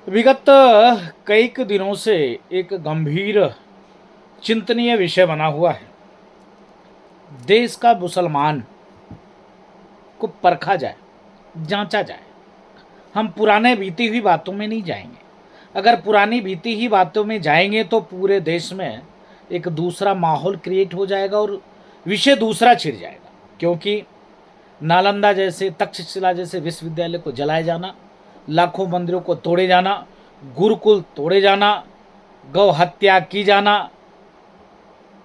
विगत कई दिनों से एक गंभीर चिंतनीय विषय बना हुआ है। देश का मुसलमान को परखा जाए, जांचा जाए। हम पुराने बीती हुई बातों में नहीं जाएंगे। अगर पुरानी बीती हुई बातों में जाएंगे तो पूरे देश में एक दूसरा माहौल क्रिएट हो जाएगा और विषय दूसरा छिड़ जाएगा। क्योंकि नालंदा जैसे, तक्षशिला जैसे विश्वविद्यालय को जलाए जाना, लाखों मंदिरों को तोड़े जाना, गुरुकुल तोड़े जाना, गौ हत्या की जाना,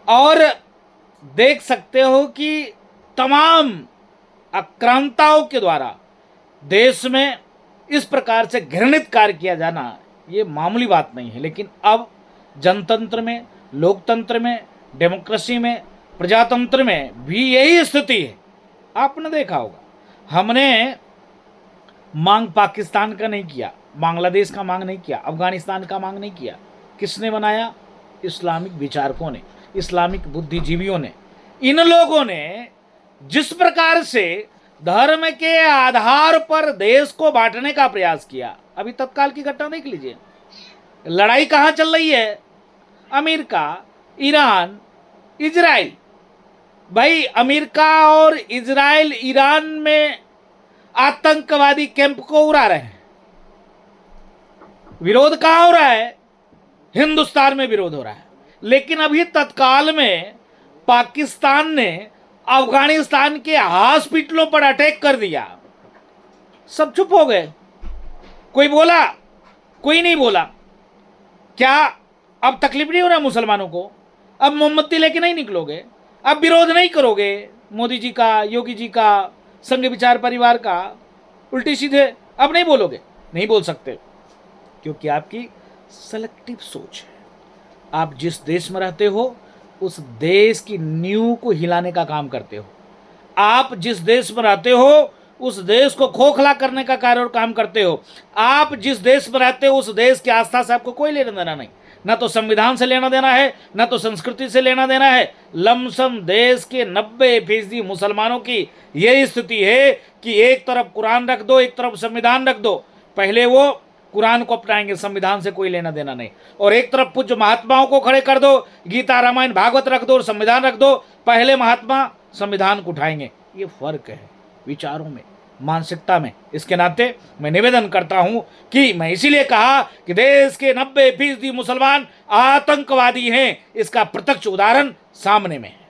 और देख सकते हो कि तमाम आक्रांताओं के द्वारा देश में इस प्रकार से घृणित कार्य किया जाना ये मामूली बात नहीं है। लेकिन अब जनतंत्र में, लोकतंत्र में, डेमोक्रेसी में, प्रजातंत्र में भी यही स्थिति है। आपने देखा होगा, हमने मांग पाकिस्तान का नहीं किया, बांग्लादेश का मांग नहीं किया, अफगानिस्तान का मांग नहीं किया। किसने बनाया? इस्लामिक विचारकों ने, इस्लामिक बुद्धिजीवियों ने। इन लोगों ने जिस प्रकार से धर्म के आधार पर देश को बांटने का प्रयास किया, अभी तत्काल की घटना देख लीजिए। लड़ाई कहां चल रही है? America, Iran, Israel. भाई, अमेरिका और इजराइल ईरान में आतंकवादी कैंप को उड़ा रहे हैं। विरोध कहां हो रहा है? हिंदुस्तान में विरोध हो रहा है। लेकिन अभी तत्काल में पाकिस्तान ने अफगानिस्तान के हॉस्पिटलों पर अटैक कर दिया। सब चुप हो गए, कोई बोला? कोई नहीं बोला। क्या अब तकलीफ नहीं हो रहा मुसलमानों को? अब मोमबत्ती लेके नहीं निकलोगे? अब विरोध नहीं करोगे मोदी जी का, योगी जी का, संघ विचार परिवार का? उल्टी सीधे अब नहीं बोलोगे? नहीं बोल सकते, क्योंकि आपकी सेलेक्टिव सोच है। आप जिस देश में रहते हो उस देश की नींव को हिलाने का काम करते हो। आप जिस देश में रहते हो उस देश को खोखला करने का कार्य और काम करते हो। आप जिस देश में रहते हो उस देश की आस्था से आपको कोई लेना देना नहीं। ना तो संविधान से लेना देना है, ना तो संस्कृति से लेना देना है। लमसम देश के 90% मुसलमानों की यही स्थिति है कि एक तरफ कुरान रख दो, एक तरफ संविधान रख दो। पहले वो कुरान को अपनाएंगे, संविधान से कोई लेना देना नहीं। और एक तरफ पूज्य महात्माओं को खड़े कर दो, गीता, रामायण, भागवत रख दो और संविधान रख दो। पहले महात्मा संविधान को उठाएंगे। ये फर्क है विचारों में, मानसिकता में। इसके नाते मैं निवेदन करता हूं कि मैं इसीलिए कहा कि देश के 90% मुसलमान आतंकवादी हैं। इसका प्रत्यक्ष उदाहरण सामने में है।